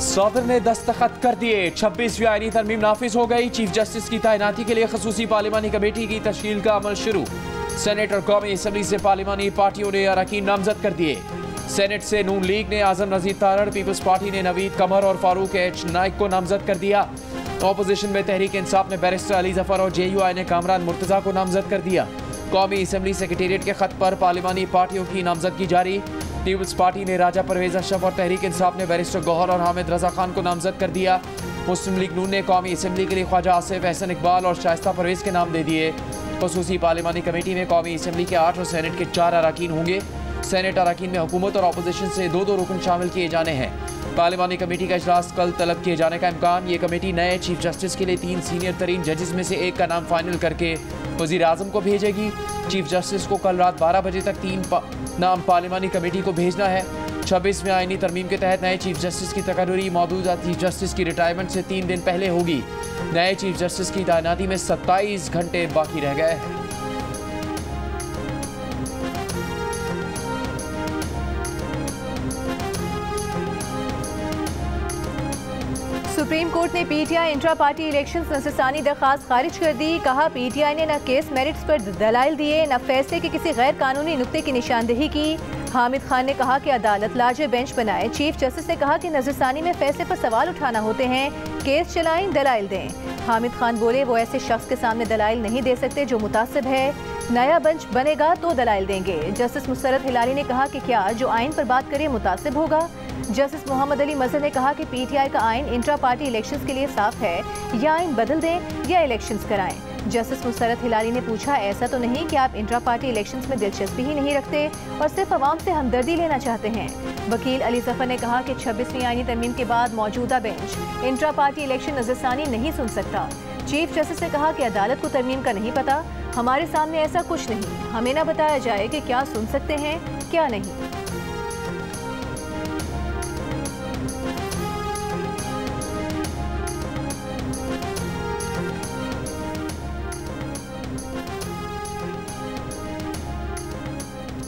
सदर ने दस्तखत कर दिए, 26वीं आईनी तरमीम नाफिज हो गई। चीफ जस्टिस की तैनाती के लिए खसूसी पार्लिमानी कमेटी की तश्कील का अमल शुरू। सेनेट और कौमी असम्बली से पार्लिमानी पार्टियों ने अरकान नामजद कर दिए। सेनेट से नून लीग ने आजम नजीर तारड़, पीपल्स पार्टी ने नवीद कमर और फारूक एच नाइक को नामजद कर दिया। अपोजिशन में तहरीक इंसाफ ने बैरिस्टर अली जफर और JUI ने कामरान मुर्तजा को नामजद कर दिया। कौमी असम्बली सेक्रेटेरिएट के खत पर पार्लिमानी पार्टियों की नामजदगी जारी। पीपल्स पार्टी ने राजा परवेज अशरफ और तहरीक इंसाफ ने बैरिस्टर गौहर और हामिद रजा खान को नामजद कर दिया। मुस्लिम लीग नून ने कौमी असम्बली के लिए ख्वाजा आसिफ, एहसन इकबाल और शाइस्ता परवेज के नाम दे दिए। खसूसी पार्लिमानी कमेटी में कौमी असम्बली के 8 और सेनेट के 4 अरकान होंगे। सेनेट अरकान में हुकूमत और अपोजिशन से 2-2 रुकन शामिल किए जाने हैं। पार्लिमानी कमेटी का इजलास कल तलब किए जाने का इम्कान। ये कमेटी नए चीफ जस्टिस के लिए 3 सीनियर तरीन जजेस में से एक का नाम फाइनल करके वज़ीर आज़म को भेजेगी। चीफ जस्टिस को कल रात 12 बजे तक 3 नाम पार्लिमानी कमेटी को भेजना है। 26वें आईनी तरमीम के तहत नए चीफ जस्टिस की तकर्री मौजूदा चीफ जस्टिस की रिटायरमेंट से 3 दिन पहले होगी। नए चीफ जस्टिस की तैनाती में 27 घंटे बाकी रह गए हैं। सुप्रीम कोर्ट ने PTI इंट्रा पार्टी इलेक्शन नजरसानी दरखास्त खारिज कर दी। कहा PTI ने न केस मेरिट्स पर दलाइल दिए, न फैसले के किसी गैर कानूनी नुक्ते की निशानदेही की। हामिद खान ने कहा कि अदालत लार्जर बेंच बनाए। चीफ जस्टिस ने कहा कि नजरसानी में फैसले पर सवाल उठाना होते हैं, केस चलाएं, दलाइल दें। हामिद खान बोले वो ऐसे शख्स के सामने दलाइल नहीं दे सकते जो मुतासिब है। नया बेंच बनेगा तो दलाइल देंगे। जस्टिस मुसरत हिलाली ने कहा कि क्या जो आइन पर बात करे मुतासिब होगा। जस्टिस मोहम्मद अली मजहर ने कहा कि PTI का आइन इंट्रा पार्टी इलेक्शंस के लिए साफ है, या आइन बदल दें या इलेक्शंस कराएं। जस्टिस मुसरत हिलाली ने पूछा, ऐसा तो नहीं कि आप इंट्रा पार्टी इलेक्शंस में दिलचस्पी ही नहीं रखते और सिर्फ अवाम से हमदर्दी लेना चाहते हैं। वकील अली जफर ने कहा कि 26वीं आईनी तरमीम के बाद मौजूदा बेंच इंट्रा पार्टी इलेक्शन नजरसानी नहीं सुन सकता। चीफ जस्टिस ने कहा कि अदालत को तरमीम का नहीं पता, हमारे सामने ऐसा कुछ नहीं, हमें न बताया जाए कि क्या सुन सकते हैं क्या नहीं।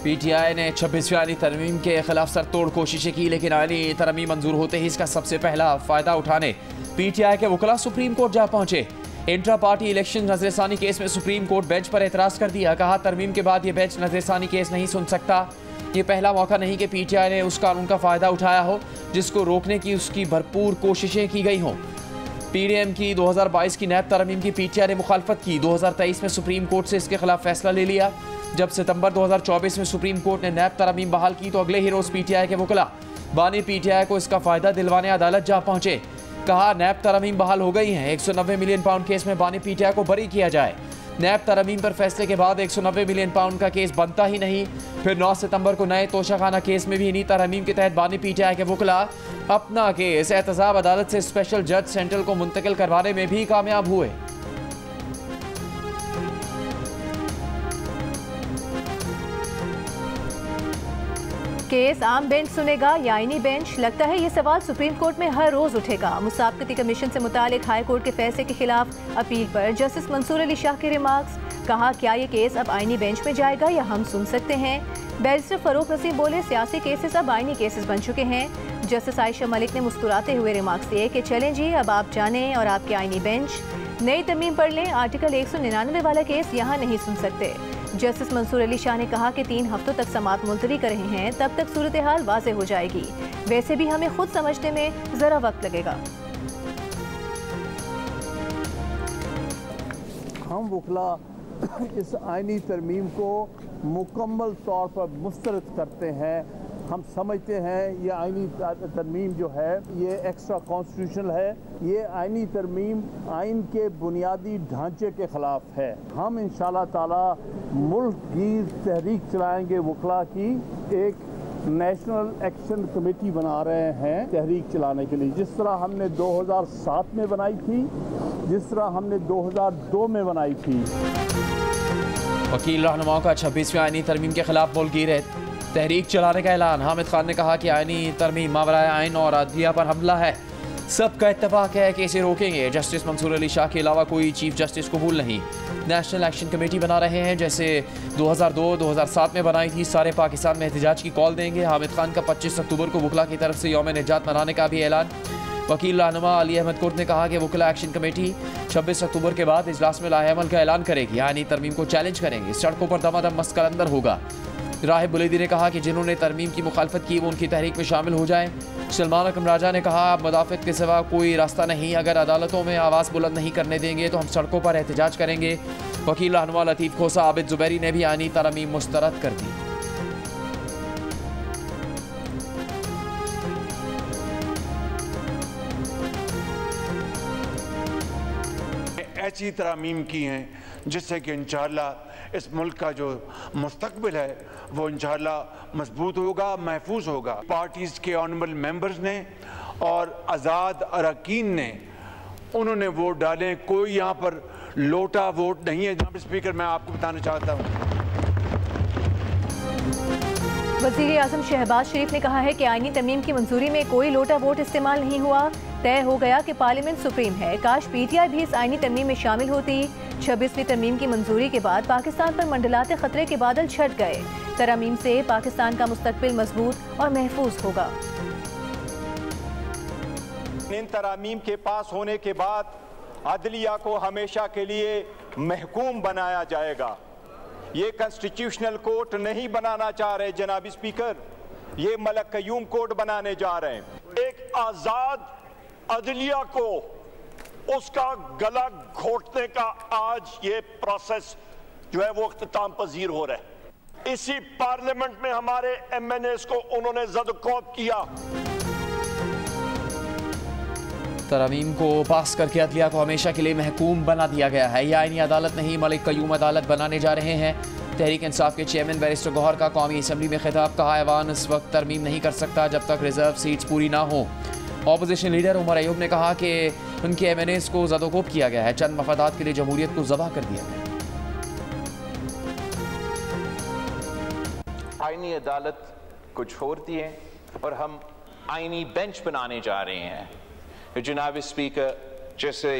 PTI ने 26वीं आईनी तरमीम के खिलाफ सरतोड़ कोशिशें की, लेकिन आईनी तरमीम मंजूर होते ही इसका सबसे पहला फ़ायदा उठाने PTI के वकला सुप्रीम कोर्ट जा पहुंचे। इंट्रा पार्टी इलेक्शन नजरसानी केस में सुप्रीम कोर्ट बेंच पर एतराज़ कर दिया। कहा तरमीम के बाद ये बेंच नजरसानी केस नहीं सुन सकता। ये पहला मौका नहीं कि PTI ने उस कानून का फ़ायदा उठाया हो जिसको रोकने की उसकी भरपूर कोशिशें की गई हों। PDM की 2022 की नैब तरमीम की PTI ने मुखालफत की। 2023 में सुप्रीम कोर्ट से इसके खिलाफ फैसला ले लिया। जब सितंबर 2024 में सुप्रीम कोर्ट ने नैब तरमीम बहाल की तो अगले ही रोज़ PTI के वकला बानी PTI को इसका फ़ायदा दिलवाने अदालत जा पहुंचे। कहा नैब तरमीम बहाल हो गई हैं, 190 मिलियन पाउंड केस में बानी PTI को बरी किया जाए। नैब तरमीम पर फैसले के बाद 190 मिलियन पाउंड का केस बनता ही नहीं। फिर 9 सितंबर को नए तोशाखाना केस में भी इन्हीं तरमीम के तहत बानी PTI के वकला अपना केस एहतसाब अदालत से स्पेशल जज सेंट्रल को मुंतकिल करवाने में भी कामयाब हुए। केस आम बेंच सुनेगा या आईनी बेंच? लगता है ये सवाल सुप्रीम कोर्ट में हर रोज उठेगा। मुसाबकती कमीशन से मुतालिक हाई कोर्ट के फैसले के खिलाफ अपील पर जस्टिस मंसूर अली शाह के रिमार्क्स। कहा क्या ये केस अब आईनी बेंच में जाएगा या हम सुन सकते हैं। बैरिस्टर फरूक नसीम बोले सियासी केसेस अब आईनी केसेस बन चुके हैं। जस्टिस आयशा मलिक ने मुस्कुराते हुए रिमार्क्स दिए कि चलें जी, अब आप जानें और आपके आईनी बेंच नई तरमीम पढ़ लें, आर्टिकल 199 वाला केस यहाँ नहीं सुन सकते। जस्टिस मंसूर अली शाह ने कहा कि 3 हफ्तों तक समाअत मुलतवी कर रहे हैं, तब तक सूरत हाल वाज़े हो जाएगी। वैसे भी हमें खुद समझने में ज़रा वक्त लगेगा। हम वकला इस आइनी तरमीम को मुकम्मल तौर पर मुस्तरद करते हैं। हम समझते हैं ये आइनी तरमीम जो है ये एक्स्ट्रा कॉन्स्टिट्यूशनल है। ये आइनी तरमीम आइन के बुनियादी ढांचे के ख़िलाफ़ है। हम इंशाअल्लाह ताला मुल्क की तहरीक चलाएंगे वकला की, एक नेशनल एक्शन कमेटी बना रहे हैं तहरीक चलाने के लिए, जिस तरह हमने 2007 में बनाई थी, जिस तरह हमने 2002 में बनाई थी। वकील रहनुमाओं का 26वीं आईनी तरमीम के खिलाफ मुल्की तहरीक चलाने का ऐलान। हामिद खान ने कहा कि आईनी तरमीम मावराए आइन और अदलिया पर हमला है, सबका इत्तफाक है कि इसे रोकेंगे। जस्टिस मंसूर अली शाह के अलावा कोई चीफ जस्टिस कबूल नहीं। नेशनल एक्शन कमेटी बना रहे हैं जैसे 2002-2007 में बनाई थी। सारे पाकिस्तान में एहतजाज की कॉल देंगे। हामिद खान का 25 अक्टूबर को वकला की तरफ से यौम निजात मनाने का भी ऐलान। वकील रहनुमा अली अहमद कुर्द ने कहा कि वकीला एक्शन कमेटी 26 अक्टूबर के बाद इजलास में लाहेअमल का ऐलान करेगी, यानी तरमीम को चैलेंज करेंगे। सड़कों पर दमादम मस्कलंदर होगा। राहिब बुलेदी ने कहा कि जिन्होंने तरमीम की मुखालफत की वो उनकी तहरीक में शामिल हो जाएं। सलमान अकरम राजा ने कहा, अब मुदाफ़त के सिवा कोई रास्ता नहीं, अगर अदालतों में आवाज़ बुलंद नहीं करने देंगे तो हम सड़कों पर एहतजाज करेंगे। वकील रहनुमा लतीफ़ खोसा आबिद जुबैरी ने भी आईनी तरमीम मुस्तरद कर दी। ऐसी तरमीम की हैं जिससे कि इंशाअल्लाह इस मुल्क का जो मुस्तकबिल है वो इंशाअल्लाह मजबूत होगा, महफूज होगा। पार्टीज़ के ऑनरेबल मेंबर्स ने और आज़ाद अरकान ने उन्होंने वोट डाले। कोई यहाँ पर लोटा वोट नहीं है। जनाब स्पीकर, मैं आपको बताना चाहता हूँ, वज़ीर आज़म शहबाज शरीफ ने कहा है कि आईनी तरमीम की मंजूरी में कोई लोटा वोट इस्तेमाल नहीं हुआ। तय हो गया कि पार्लियामेंट सुप्रीम है। काश पीटीआई भी इस आईनी तरमीम में शामिल होती। 26वीं तरमीम की मंजूरी के बाद पाकिस्तान पर मंडलाते खतरे के बादल छट गए। तरमीम से पाकिस्तान का मुस्तकबिल मजबूत और महफूज होगा। इन तरामीम के पास होने के बाद अदलिया को हमेशा के लिए महकूम बनाया जाएगा। ये कॉन्स्टिट्यूशनल कोर्ट नहीं बनाना चाह रहे जनाब स्पीकर, ये मलक कयूम कोर्ट बनाने जा रहे हैं। एक आजाद अदलिया को उसका गला घोटने का आज ये प्रोसेस जो है वो इख्तिताम पजीर हो रहा है। इसी पार्लियामेंट में हमारे MNAs को उन्होंने ज़द-ओ-कौफ किया। तरमीम को पास करके अदलिया को हमेशा के लिए महकूम बना दिया गया है। यह आईनी अदालत नहीं, मलिक कयूम अदालत बनाने जा रहे हैं। तहरीक इंसाफ के चेयरमैन बैरिस्टर गौहर का कौमी असम्बली में खिताब। कहा, ऐवान इस वक्त तरमीम नहीं कर सकता जब तक रिजर्व सीट्स पूरी ना हो। ऑपोजिशन लीडर उमर अयूब ने कहा कि उनके MNAs को ज़द-ओ-कौफ किया गया है, चंद मफादात के लिए जमहूरियत को ज़बह कर दिया गया। आईनी अदालत को छोड़ दिए और हम आईनी बेंच बनाने जा रहे हैं। जनाब स्पीकर, जैसे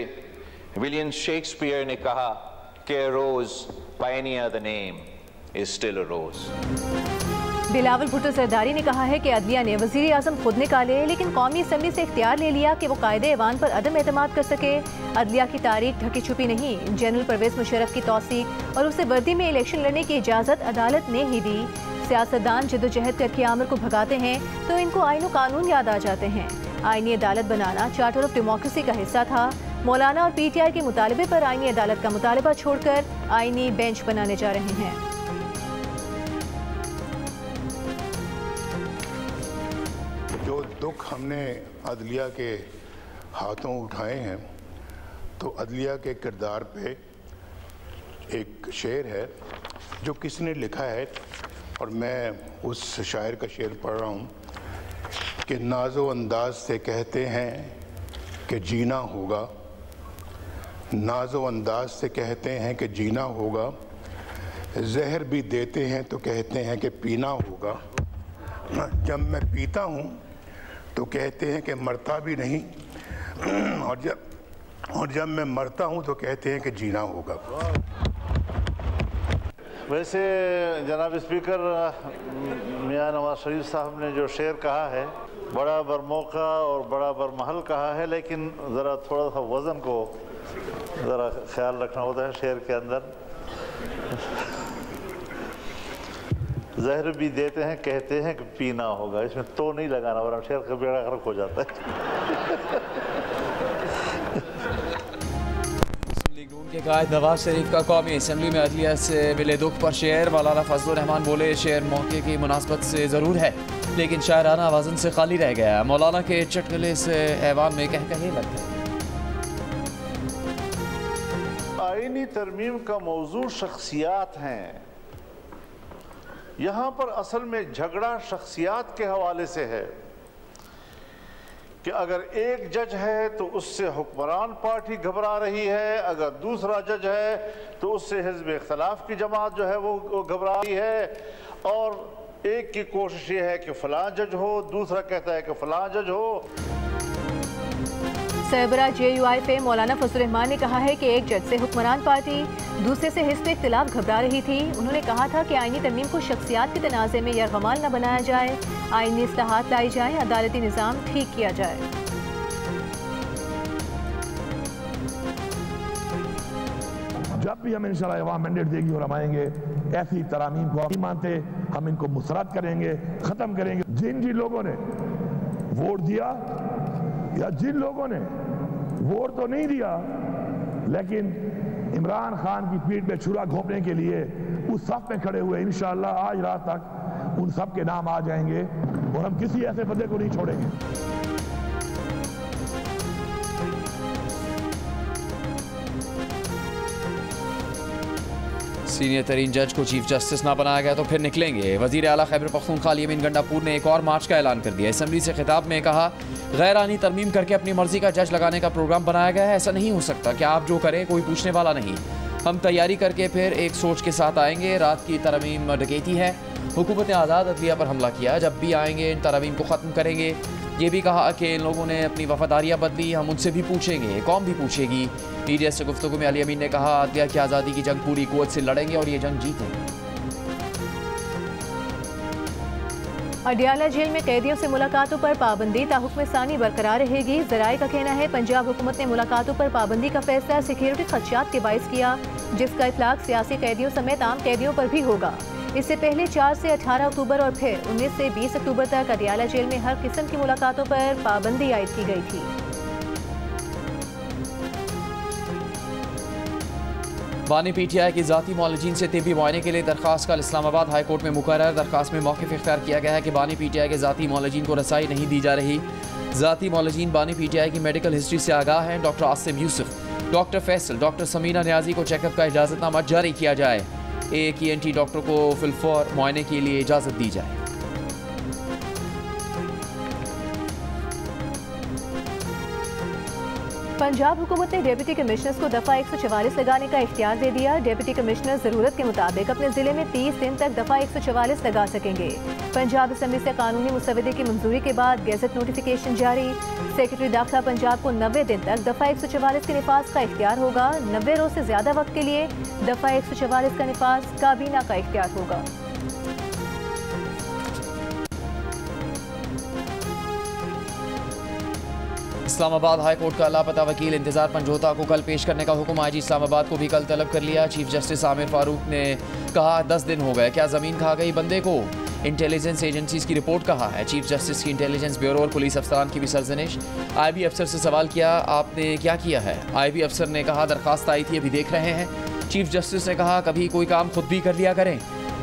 विलियम शेक्सपियर ने कहा कि a rose by any other name is still a rose। Bilawal Bhutto सरदारी ने कहा है कि अदलिया ने वज़ीर आज़म खुद निकाले, लेकिन कौमी असम्बली से इख्तियार ले लिया कि वो कायदे ऐवान पर अदम एतमाद कर सके। अदलिया की तारीख ढकी छुपी नहीं। जनरल परवेज़ मुशर्रफ की तौसीक और उसे वर्दी में इलेक्शन लड़ने की इजाज़त अदालत ने ही दी। सियासतदान जद्दोजहद करके आमर को भगाते हैं तो इनको आईन कानून याद आ जाते हैं। आईनी अदालत बनाना चार्टर ऑफ डेमोक्रेसी का हिस्सा था। मौलाना और PTI के मुतालबे पर आईनी अदालत का मुतालबा छोड़कर आईनी बेंच बनाने जा रहे हैं। जो दुख हमने अदलिया के हाथों उठाए हैं, तो अदलिया के किरदार पे एक शेर है जो किसने लिखा है, और मैं उस शायर का शेर पढ़ रहा हूँ कि नाजो अंदाज से कहते हैं कि जीना होगा, नाजो अंदाज से कहते हैं कि जीना होगा, जहर भी देते हैं तो कहते हैं कि पीना होगा। जब मैं पीता हूँ तो कहते हैं कि मरता भी नहीं, और जब मैं मरता हूँ तो कहते हैं कि जीना होगा। वैसे जनाब स्पीकर, मियाँ नवाज शरीफ साहब ने जो शेर कहा है, बड़ा बरमौका और बड़ा बरमहल कहा है, लेकिन ज़रा थोड़ा सा वज़न को ज़रा ख्याल रखना होता है शेर के अंदर। जहर भी देते हैं, कहते हैं कि पीना होगा, इसमें तो नहीं लगाना वरना शेर का बेड़ा गर्क हो जाता है। के कायद नवाज शरीफ का कौमी असम्बली में अदलिया से मिले दुख पर शेर। मौलाना फजलुर रहमान बोले, शेर मौके की मुनासबत से ज़रूर है लेकिन शायराना आवाज़न से खाली रह गया। मौलाना के चटकले से ऐवान में कहकहे लग गए। आईनी तरमीम का मौजू शख्सियात हैं। यहाँ पर असल में झगड़ा शख्सियात के हवाले से है कि अगर एक जज है तो उससे हुक्मरान पार्टी घबरा रही है, अगर दूसरा जज है तो उससे हिज़्ब इख्तिलाफ की जमात जो है वो घबरा रही है, और एक की कोशिश ये है कि फ़लाँ जज हो, दूसरा कहता है कि फ़लाँ जज हो। सरबराह JUI मौलाना फजलुर रहमान ने कहा है कि एक जज से हुक्मरान पार्टी, दूसरे से हिज़्ब इख्तिलाफ घबरा रही थी। उन्होंने कहा था कि आईनी तरमीम को शख्सियात के तनाज़े में यरगमाल न बनाया जाए, आईनी इस्लाहात लाई जाएँ, अदालती निज़ाम ठीक किया जाए। जब भी हमें इंशाल्लाह अवाम मैंडेट देगी और हम आएंगे, ऐसी तरामीम को नहीं मानते, हम इनको मुस्तरद करेंगे, ख़त्म करेंगे। जिन जिन लोगों ने वोट दिया या जिन लोगों ने वोट तो नहीं दिया लेकिन इमरान खान की पीठ पे छुरा घोंपने के लिए उस सफ में खड़े हुए, इंशाअल्लाह आज रात तक उन सब के नाम आ जाएंगे और हम किसी ऐसे बंदे को नहीं छोड़ेंगे। सीनियर तरीन जज को चीफ जस्टिस ना बनाया गया तो फिर निकलेंगे। वजीर आला खैबर पख्तूनख्वा अली गंडापुर ने एक और मार्च का ऐलान कर दिया। असम्बली से खिताब में कहा, गैर आनी तरमीम करके अपनी मर्जी का जज लगाने का प्रोग्राम बनाया गया है। ऐसा नहीं हो सकता कि आप जो करें कोई पूछने वाला नहीं। हम तैयारी करके फिर एक सोच के साथ आएंगे। रात की तरमीम डकैती है, हुकूमत ने आज़ाद अदलिया पर हमला किया। जब भी आएंगे इन तरमीम को ख़त्म करेंगे। ये भी कहा कि इन लोगों ने अपनी वफादारियाँ बदली, हम उनसे भी पूछेंगे, कौम भी पूछेगी। मीडिया से गुफ्तगू में अली अमीन ने कहा, अदलिया की आज़ादी की जंग पूरी कुव्वत से लड़ेंगे और ये जंग जीतेंगे। अडियाला जेल में कैदियों से मुलाकातों पर पाबंदी ताहुक्म सानी बरकरार रहेगी। ज़राए का कहना है पंजाब हुकूमत ने मुलाकातों पर पाबंदी का फैसला सिक्योरिटी खदशात के बाइस किया, जिसका इतलाक सियासी कैदियों समेत आम कैदियों पर भी होगा। इससे पहले 4 से 18 अक्टूबर और फिर 19 से 20 अक्टूबर तक अडियाला जेल में हर किस्म की मुलाकातों पर पाबंदी आयद की गई थी। बानी पीटीआई की जाती मौलजीन से तिब्बी मुआयने के लिए दरखास्त कल इस्लामाबाद हाई कोर्ट में मुकर्रर। दरखास्त में मौक़िफ़ इख्तियार किया गया है कि बानी पीटीआई के जाती मौलजीन को रसाई नहीं दी जा रही। जाती मौलजीन बानी पीटीआई की मेडिकल हिस्ट्री से आगाह हैं। Doctor Asim Yusuf, doctor Faisal, doctor Samina Niazi को चेकअप का इजाज़तनामा जारी किया जाए। एक ENT डॉक्टर को फिलफौर मुआयने के लिए इजाज़त दी जाए। पंजाब हुकूमत ने डिप्टी कमिश्नर्स को दफ़ा 144 लगाने का इख्तियार दे दिया। डिप्टी कमिश्नर ज़रूरत के मुताबिक अपने ज़िले में 30 दिन तक दफ़ा 144 लगा सकेंगे। पंजाब असम्बली से कानूनी मुसवदे की मंजूरी के बाद गेज़ट नोटिफिकेशन जारी। सेक्रेटरी दाखिला पंजाब को 90 दिन तक दफ़ा 144 के निफाज का इख्तियार होगा। 90 रोज़ से ज़्यादा वक्त के लिए दफ़ा 144 का निफाज काबीना का इख्तियार होगा। इस्लामाबाद हाई कोर्ट का लापता वकील इंतजार पंजोता को कल पेश करने का हुक्म IG इस्लामाबाद को भी कल तलब कर लिया। चीफ जस्टिस आमिर फारूक ने कहा, 10 दिन हो गए, क्या ज़मीन खा गई बंदे को। इंटेलिजेंस एजेंसीज की रिपोर्ट कहा है। चीफ जस्टिस की इंटेलिजेंस ब्यूरो और पुलिस अफसरान की भी सरजनिश। IB अफसर से सवाल किया, आपने क्या किया है। IB अफसर ने कहा, दरखास्त आई थी, अभी देख रहे हैं। चीफ जस्टिस ने कहा, कभी कोई काम खुद भी कर लिया करें,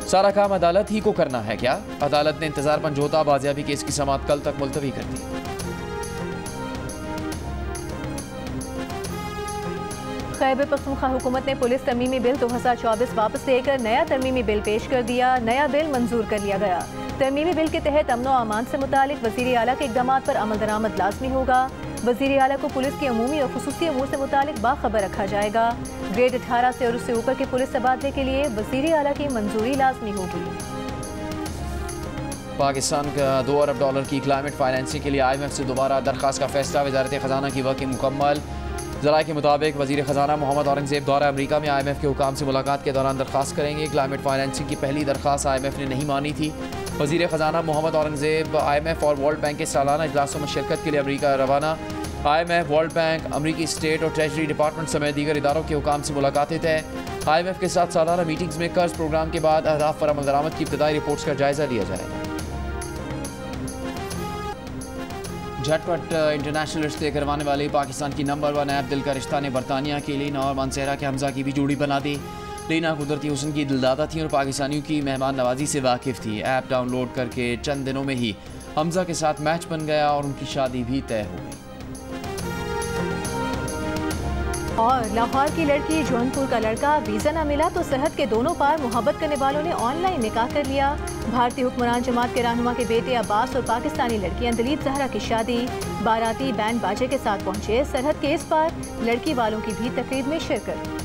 सारा काम अदालत ही को करना है क्या। अदालत ने इंतजार पंजोता बाजियाबी केस की समाअत कल तक मुलतवी कर दी। खैबर पख्तूनख्वा हुकूमत ने पुलिस तरमीमी बिल 2024 वापस लेकर नया तरमीमी बिल पेश कर दिया। नया बिल मंजूर कर लिया गया। तरमीमी बिल के तहत अमन व अमान से मुतालिक वज़ीर आला के इक़दाम पर अमल दरामद लाजमी होगा। वज़ीर आला को पुलिस के अमूमी और खुसूसी अमूर से मुतालिक बाखबर रखा जाएगा। ग्रेड 18 से और उससे ऊपर के पुलिस तबादले के लिए वज़ीर आला की मंजूरी लाजमी होगी। पाकिस्तान का $2 अरब की क्लाइमेट फाइनेंसिंग के लिए IMF से दोबारा दरख्वास्त का फैसला। वज़ारत ख़जाना की वर्किंग मुकम्मल। ज़राए के मुताबिक वज़ीर ख़जाना मोहम्मद औरंगज़ेब दौरा अमरीका में IMF के हुकाम से मुलाकात के दौरान दरख्वास्त करेंगे। क्लाइमेट फाइनेंसिंग की पहली दरख्वास्त IMF ने नहीं मानी थी। वज़ीर ख़जाना मोहम्मद औरंगज़ेब IMF और वर्ल्ड बैंक के सालाना इजलासों में शिरकत के लिए अमरीका रवाना। IMF, वर्ल्ड बैंक, अमरीकी स्टेट और ट्रेजरी डिपार्टमेंट समेत दीगर इदारों के हुकाम से मुलाकातें तय। IMF के साथ सालाना मीटिंग्स में कर्ज प्रोग्राम के बाद अहदाफ पर अमल दरामद की इब्तदाई रिपोर्ट्स का जायज़ा लिया जाएगा। झटपट इंटरनेशनल रिश्ते करवाने वाली पाकिस्तान की नंबर 1 ऐप दिल का रिश्ता ने बरतानिया की लीना और मानसेरा के हमजा की भी जोड़ी बना दी। लीना कुदरती हुस्न की दिलदादा थी और पाकिस्तानियों की मेहमान नवाजी से वाकिफ़ थी। ऐप डाउनलोड करके चंद दिनों में ही हमजा के साथ मैच बन गया और उनकी शादी भी तय हो गई। और लाहौर की लड़की जौनपुर का लड़का, वीज़ा न मिला तो सरहद के दोनों पार मोहब्बत करने वालों ने ऑनलाइन निकाह कर लिया। भारतीय हुक्मरान जमात के रहनुमा के बेटे अब्बास और पाकिस्तानी लड़की अंदलीब जहरा की शादी। बाराती बैंड बाजे के साथ पहुंचे। सरहद के इस पार लड़की वालों की भी तकरीब में शिरकत।